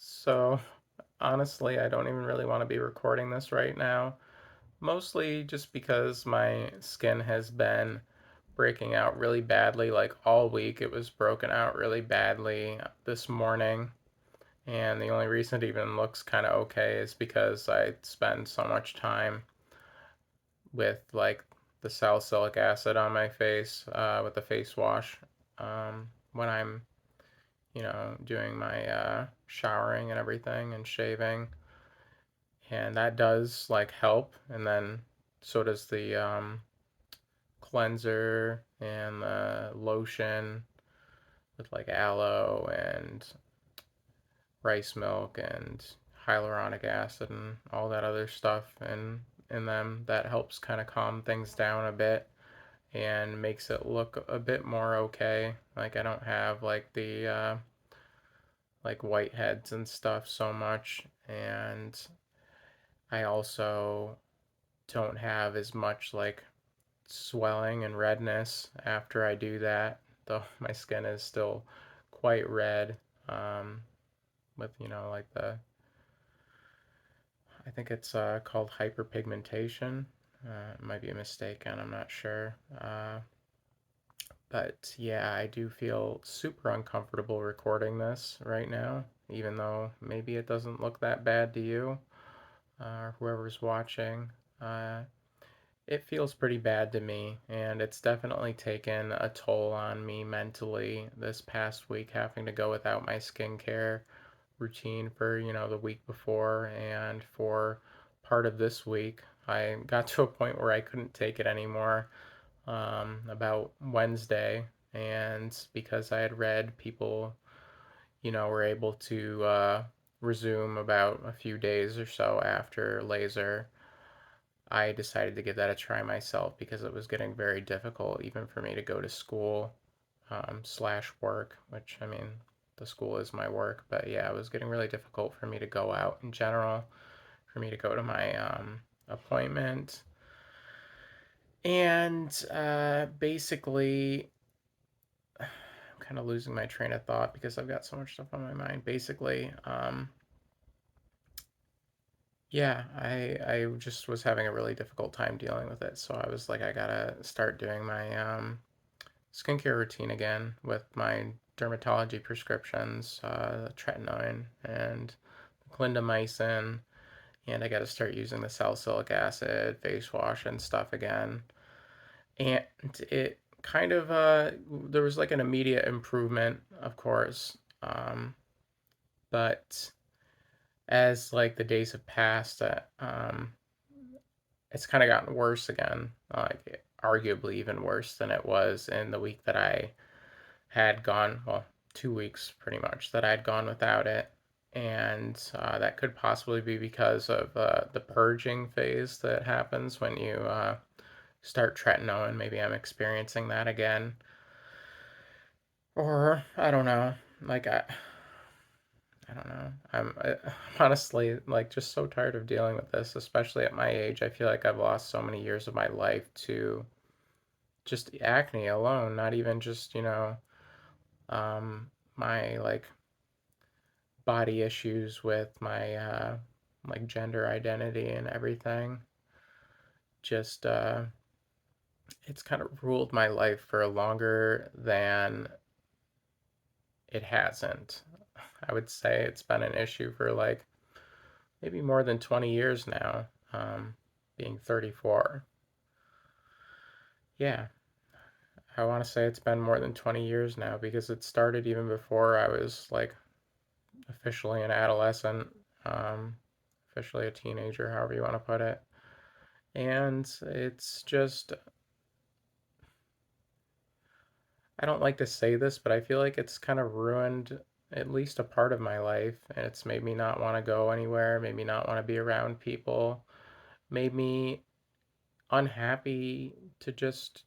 So, honestly, I don't even really want to be recording this right now. Mostly just because my skin has been breaking out really badly. Like all week, it was broken out really badly this morning. And the only reason it even looks kind of okay is because I spend so much time with like the salicylic acid on my face with the face wash when I'm, doing my showering and everything and shaving. And that does like help. And then so does the cleanser and the lotion with like aloe and rice milk and hyaluronic acid and all that other stuff in them that helps kind of calm things down a bit and makes it look a bit more okay. Like I don't have like the like whiteheads and stuff so much, and I also don't have as much like swelling and redness after I do that, though my skin is still quite red um, with, like I think it's called hyperpigmentation. It might be a mistake, and I'm not sure. But yeah, I do feel super uncomfortable recording this right now, even though maybe it doesn't look that bad to you or whoever's watching. Uh, It feels pretty bad to me, and it's definitely taken a toll on me mentally this past week, having to go without my skincare routine for, the week before and for part of this week. I got to a point where I couldn't take it anymore about Wednesday, and because I had read people, were able to resume about a few days or so after laser. I decided to give that a try myself because it was getting very difficult even for me to go to school slash work, which I mean, the school is my work, but yeah, it was getting really difficult for me to go out in general, for me to go to my appointment. And basically, I'm kind of losing my train of thought because I've got so much stuff on my mind. Basically, yeah, I just was having a really difficult time dealing with it. So I was like, I gotta start doing my skincare routine again with my dermatology prescriptions, tretinoin and clindamycin, and I gotta start using the salicylic acid face wash and stuff again. And it kind of, there was like an immediate improvement, of course, but as like the days have passed, it's kind of gotten worse again, like arguably even worse than it was in the week that I had gone, well, 2 weeks pretty much that I had gone without it. And that could possibly be because of the purging phase that happens when you start tretinoin. Maybe I'm experiencing that again. Or I don't know. Like I don't know. I'm honestly like just so tired of dealing with this, especially at my age. I feel like I've lost so many years of my life to just acne alone, not even just, my like body issues with my like gender identity and everything. Just it's kind of ruled my life for longer than it hasn't. I would say it's been an issue for like maybe more than 20 years now, being 34. Yeah, I want to say it's been more than 20 years now because it started even before I was like officially an adolescent, um, officially a teenager, however you want to put it. And it's just, I don't like to say this, but I feel like it's kind of ruined at least a part of my life. And it's made me not want to go anywhere, made me not want to be around people, made me unhappy to just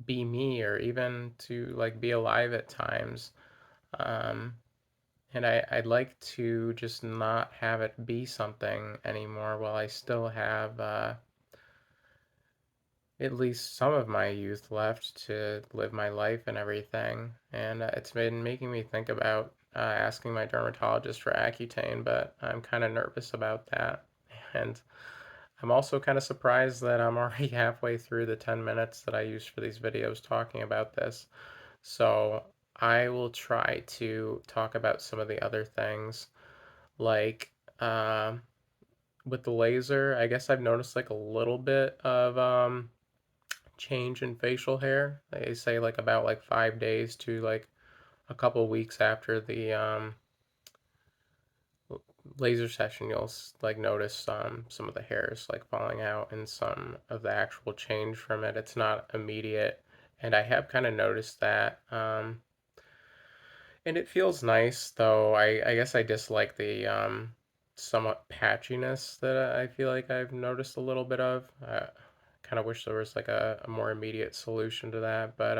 be me or even to like be alive at times. Um, and I'd like to just not have it be something anymore while I still have at least some of my youth left to live my life and everything. And it's been making me think about asking my dermatologist for Accutane, but I'm kind of nervous about that. And I'm also kind of surprised that I'm already halfway through the 10 minutes that I use for these videos talking about this. So I will try to talk about some of the other things, like um, with the laser. I guess I've noticed like a little bit of change in facial hair. They say like about like 5 days to like a couple weeks after the laser session, you'll like notice some of the hairs like falling out and some of the actual change from it. It's not immediate, and I have kind of noticed that. And it feels nice, though. I guess I dislike the somewhat patchiness that I feel like I've noticed a little bit of. Kind of wish there was like a more immediate solution to that, but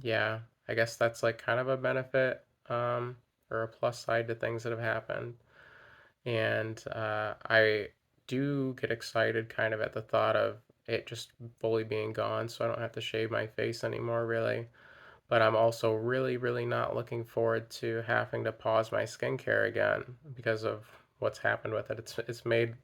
yeah, I guess that's like kind of a benefit or a plus side to things that have happened. And I do get excited kind of at the thought of it just fully being gone, so I don't have to shave my face anymore, really. But I'm also really, really not looking forward to having to pause my skincare again because of what's happened with it. It's made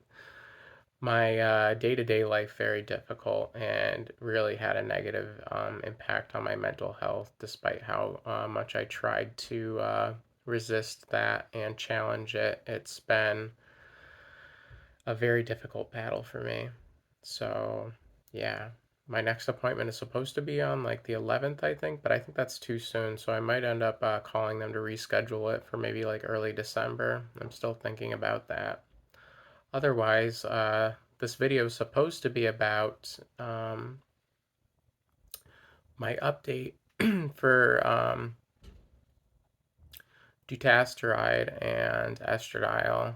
my day-to-day life very difficult and really had a negative impact on my mental health, despite how much I tried to resist that and challenge it. It's been a very difficult battle for me. So, yeah, my next appointment is supposed to be on like the 11th, I think, but I think that's too soon. So I might end up calling them to reschedule it for maybe like early December. I'm still thinking about that. Otherwise, this video is supposed to be about my update for Dutasteride and Estradiol,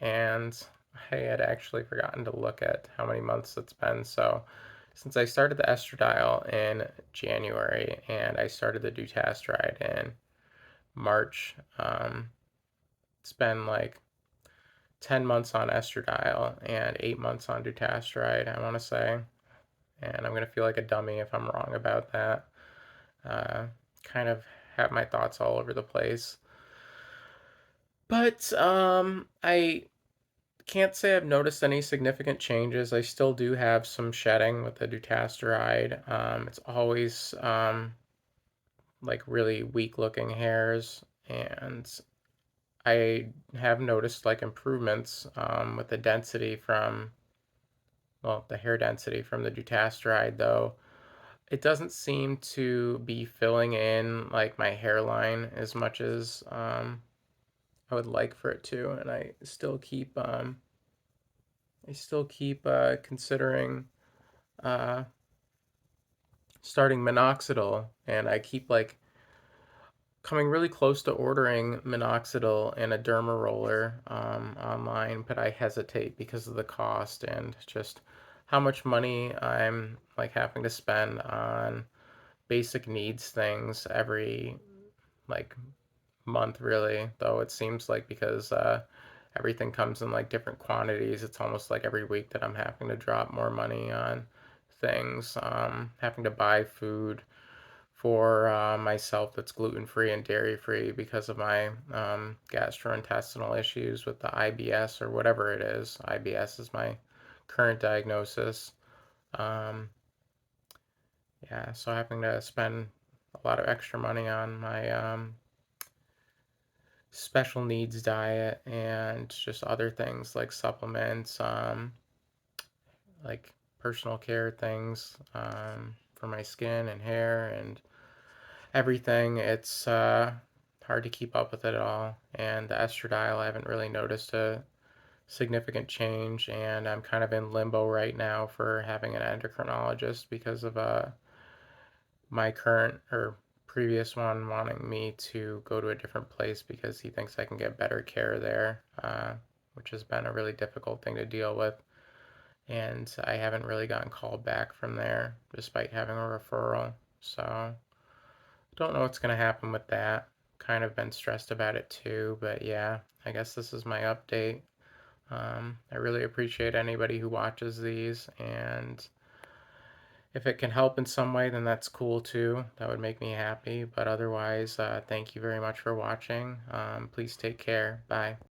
and I had actually forgotten to look at how many months it's been. So since I started the Estradiol in January and I started the Dutasteride in March, it's been like 10 months on Estradiol and 8 months on Dutasteride, I want to say. And I'm going to feel like a dummy if I'm wrong about that. Uh, kind of have my thoughts all over the place. But I can't say I've noticed any significant changes. I still do have some shedding with the Dutasteride. It's always like really weak looking hairs, and I have noticed like improvements with the density from, well, the hair density from the Dutasteride, though it doesn't seem to be filling in like my hairline as much as I would like for it to, and I still keep considering uh, starting minoxidil, and I keep like coming really close to ordering minoxidil and a derma roller online, but I hesitate because of the cost and just how much money I'm like having to spend on basic needs things every like month, really. Though it seems like because everything comes in like different quantities, it's almost like every week that I'm having to drop more money on things, having to buy food for myself that's gluten free and dairy free because of my gastrointestinal issues with the IBS or whatever it is. IBS is my current diagnosis. Um, yeah, so having to spend a lot of extra money on my special needs diet and just other things like supplements, like personal care things for my skin and hair and everything. It's hard to keep up with it all. And the estradiol, I haven't really noticed a significant change, and I'm kind of in limbo right now for having an endocrinologist because of my current or previous one wanting me to go to a different place because he thinks I can get better care there, which has been a really difficult thing to deal with. And I haven't really gotten called back from there despite having a referral. So don't know what's going to happen with that. Kind of been stressed about it too, but yeah, I guess this is my update. I really appreciate anybody who watches these, and If it can help in some way, then that's cool too. That would make me happy. But otherwise, thank you very much for watching. Please take care. Bye.